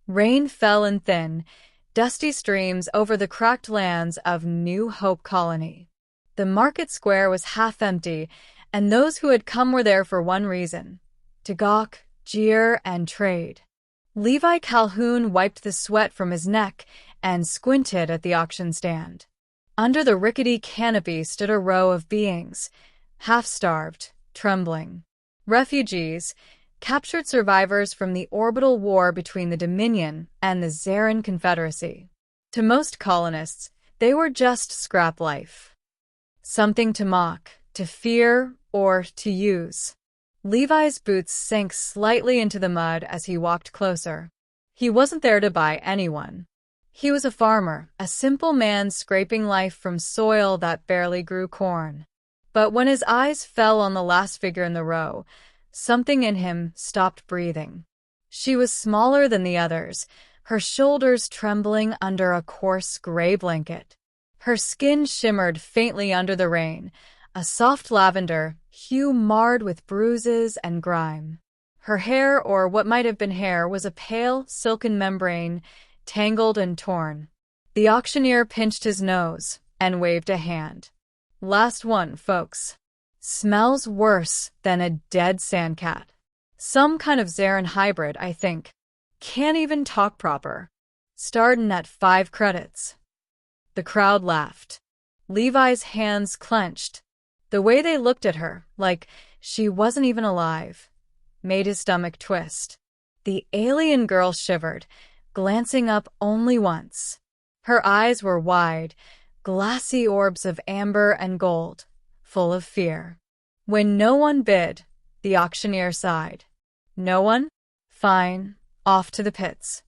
Rain fell in thin, dusty streams over the cracked lands of New Hope Colony. The market square was half empty, and those who had come were there for one reason: to gawk, jeer, and trade. Levi Calhoun wiped the sweat from his neck and squinted at the auction stand. Under the rickety canopy stood a row of beings, half-starved, trembling. Refugees, captured survivors from the orbital war between the Dominion and the Zarin Confederacy. To most colonists, they were just scrap life. Something to mock, to fear, or to use. Levi's boots sank slightly into the mud as he walked closer. He wasn't there to buy anyone. He was a farmer, a simple man scraping life from soil that barely grew corn. But when his eyes fell on the last figure in the row, something in him stopped breathing. She was smaller than the others, her shoulders trembling under a coarse gray blanket. Her skin shimmered faintly under the rain, a soft lavender hue marred with bruises and grime. Her hair, or what might have been hair, was a pale, silken membrane, tangled and torn. The auctioneer pinched his nose and waved a hand. "Last one, folks. Smells worse than a dead sandcat. Some kind of Zarin hybrid, I think. Can't even talk proper. Startin' at 5 credits. The crowd laughed. Levi's hands clenched. The way they looked at her, like she wasn't even alive, made his stomach twist. The alien girl shivered, glancing up only once. Her eyes were wide, glassy orbs of amber and gold, full of fear. When no one bid, the auctioneer sighed. "No one? Fine, off to the pits."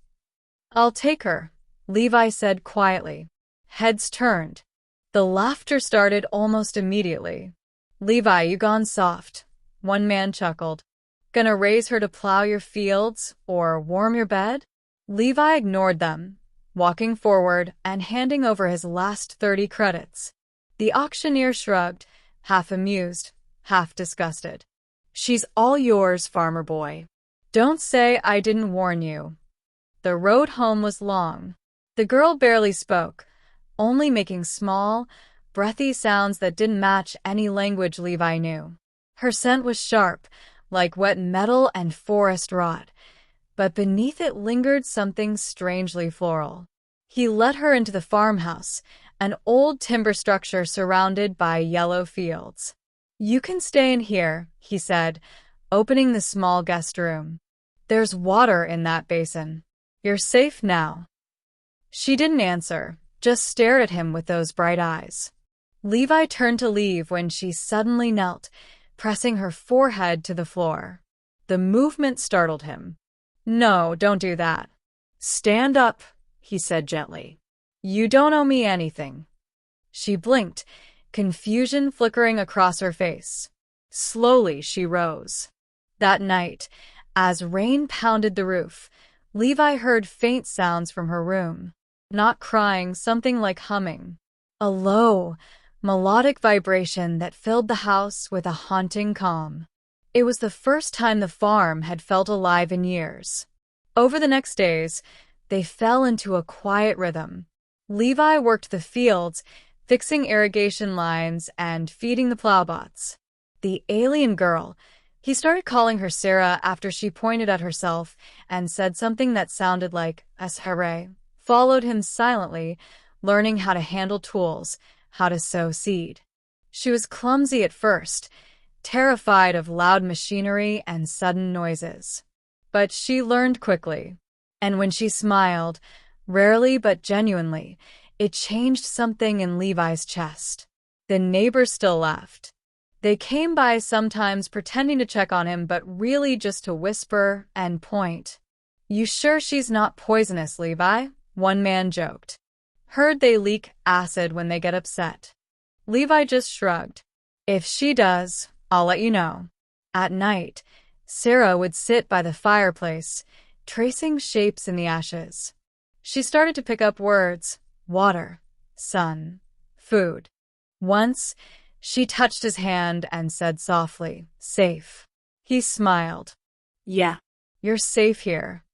"I'll take her," Levi said quietly. Heads turned. The laughter started almost immediately. "Levi, you gone soft," one man chuckled. "Gonna raise her to plow your fields or warm your bed?" Levi ignored them, walking forward and handing over his last 30 credits. The auctioneer shrugged, half amused, half disgusted. "She's all yours, farmer boy. Don't say I didn't warn you." The road home was long. The girl barely spoke, only making small, breathy sounds that didn't match any language Levi knew. Her scent was sharp, like wet metal and forest rot, but beneath it lingered something strangely floral. He led her into the farmhouse, an old timber structure surrounded by yellow fields. "You can stay in here," he said, opening the small guest room. "There's water in that basin. You're safe now." She didn't answer, just stared at him with those bright eyes. Levi turned to leave when she suddenly knelt, pressing her forehead to the floor. The movement startled him. "No, don't do that. Stand up," he said gently. "You don't owe me anything." She blinked, confusion flickering across her face. Slowly, she rose. That night, as rain pounded the roof, Levi heard faint sounds from her room. Not crying, something like humming. A low, melodic vibration that filled the house with a haunting calm. It was the first time the farm had felt alive in years. Over the next days, they fell into a quiet rhythm. Levi worked the fields, fixing irrigation lines and feeding the plowbots. The alien girl, he started calling her Sarah after she pointed at herself and said something that sounded like "Ashare," followed him silently, learning how to handle tools, how to sow seed. She was clumsy at first, terrified of loud machinery and sudden noises. But she learned quickly. And when she smiled, rarely but genuinely, it changed something in Levi's chest. The neighbors still laughed. They came by sometimes pretending to check on him, but really just to whisper and point. "You sure she's not poisonous, Levi?" one man joked. "Heard they leak acid when they get upset." Levi just shrugged. "If she does, I'll let you know." At night, Sarah would sit by the fireplace, tracing shapes in the ashes. She started to pick up words: water, sun, food. Once, she touched his hand and said softly, "Safe." He smiled. "Yeah, you're safe here."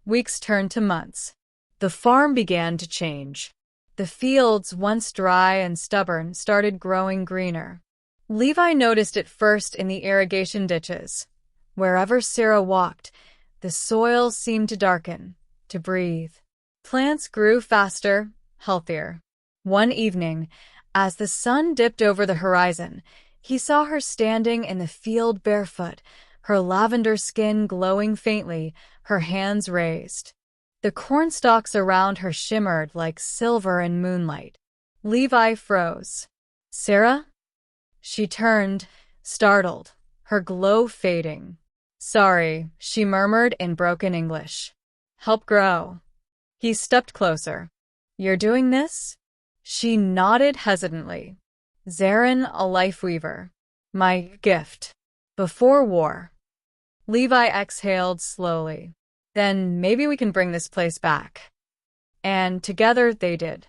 Weeks turned to months. The farm began to change. The fields, once dry and stubborn, started growing greener. Levi noticed it first in the irrigation ditches. Wherever Sarah walked, the soil seemed to darken, to breathe. Plants grew faster, healthier. One evening, as the sun dipped over the horizon, he saw her standing in the field barefoot, her lavender skin glowing faintly, her hands raised. The cornstalks around her shimmered like silver in moonlight. Levi froze. "Sarah?" She turned, startled, her glow fading. "Sorry," she murmured in broken English. "Help grow." He stepped closer. "You're doing this?" She nodded hesitantly. "Zarin, a life weaver. My gift. Before war." Levi exhaled slowly. "Then maybe we can bring this place back." And together they did.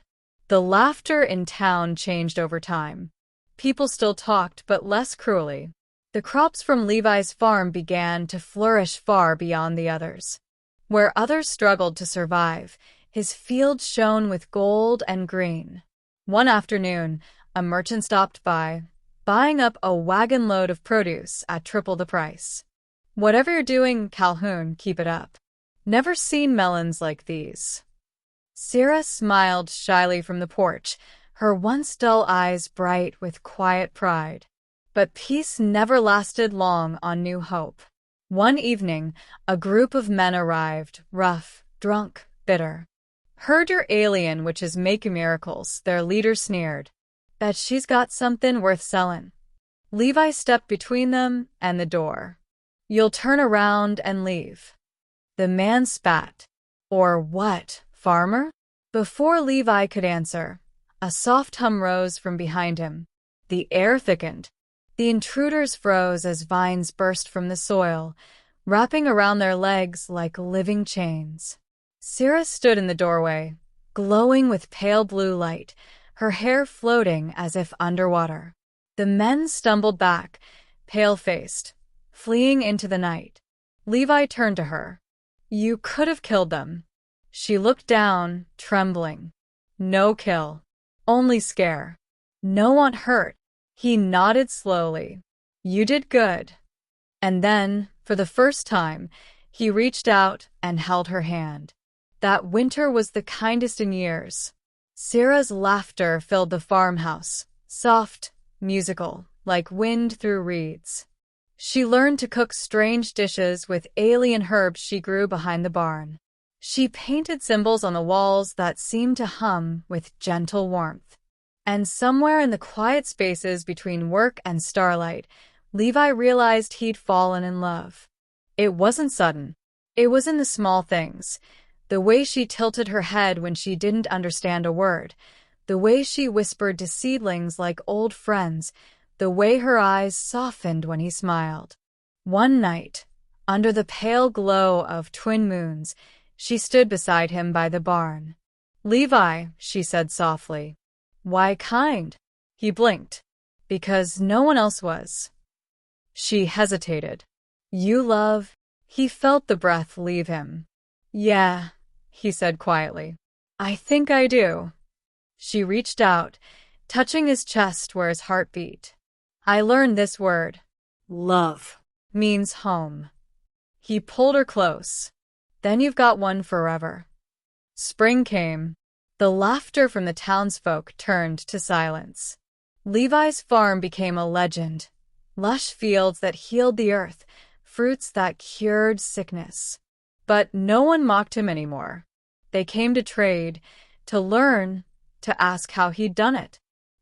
The laughter in town changed over time. People still talked, but less cruelly. The crops from Levi's farm began to flourish far beyond the others. Where others struggled to survive, his fields shone with gold and green. One afternoon, a merchant stopped by, buying up a wagon load of produce at triple the price. "Whatever you're doing, Calhoun, keep it up. Never seen melons like these." Sarah smiled shyly from the porch, her once dull eyes bright with quiet pride. But peace never lasted long on New Hope. One evening, a group of men arrived, rough, drunk, bitter. "Heard your alien witches make miracles," their leader sneered. "Bet she's got something worth sellin'." Levi stepped between them and the door. "You'll turn around and leave." The man spat. "Or what, farmer?" Before Levi could answer, a soft hum rose from behind him. The air thickened. The intruders froze as vines burst from the soil, wrapping around their legs like living chains. Sarah stood in the doorway, glowing with pale blue light, her hair floating as if underwater. The men stumbled back, pale-faced, fleeing into the night. Levi turned to her. "You could have killed them." She looked down, trembling. "No kill. Only scare. No one hurt." He nodded slowly. "You did good." And then, for the first time, he reached out and held her hand. That winter was the kindest in years. Sarah's laughter filled the farmhouse, soft, musical, like wind through reeds. She learned to cook strange dishes with alien herbs she grew behind the barn. She painted symbols on the walls that seemed to hum with gentle warmth. And somewhere in the quiet spaces between work and starlight, Levi realized he'd fallen in love. It wasn't sudden. It was in the small things. The way she tilted her head when she didn't understand a word. The way she whispered to seedlings like old friends. The way her eyes softened when he smiled. One night, under the pale glow of twin moons, she stood beside him by the barn. "Levi," she said softly. "Why kind?" He blinked. "Because no one else was." She hesitated. "You love?" He felt the breath leave him. "Yeah," he said quietly. "I think I do." She reached out, touching his chest where his heart beat. "I learned this word. Love means home." He pulled her close. "Then you've got one forever." Spring came. The laughter from the townsfolk turned to silence. Levi's farm became a legend. Lush fields that healed the earth, fruits that cured sickness. But no one mocked him anymore. They came to trade, to learn, to ask how he'd done it.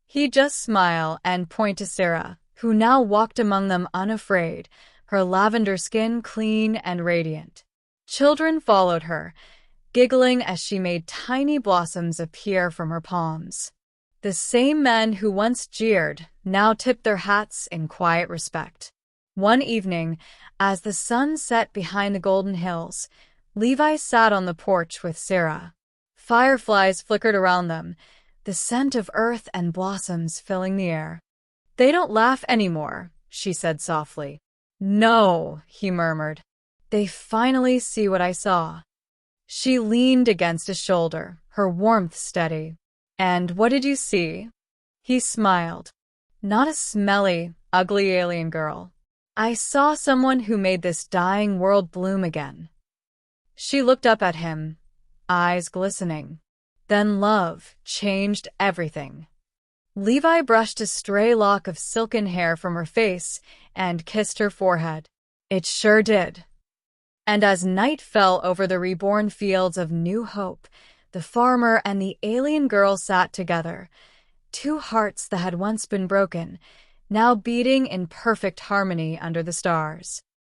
He'd just smile and point to Sarah, who now walked among them unafraid, her lavender skin clean and radiant. Children followed her, giggling as she made tiny blossoms appear from her palms. The same men who once jeered now tipped their hats in quiet respect. One evening, as the sun set behind the golden hills, Levi sat on the porch with Sarah. Fireflies flickered around them, the scent of earth and blossoms filling the air. "They don't laugh anymore," she said softly. "No," he murmured. "They finally see what I saw." She leaned against his shoulder, her warmth steady. "And what did you see?" He smiled. "Not a smelly, ugly alien girl. I saw someone who made this dying world bloom again." She looked up at him, eyes glistening. Then love changed everything. Levi brushed a stray lock of silken hair from her face and kissed her forehead. "It sure did." And as night fell over the reborn fields of New Hope, the farmer and the alien girl sat together, two hearts that had once been broken, now beating in perfect harmony under the stars.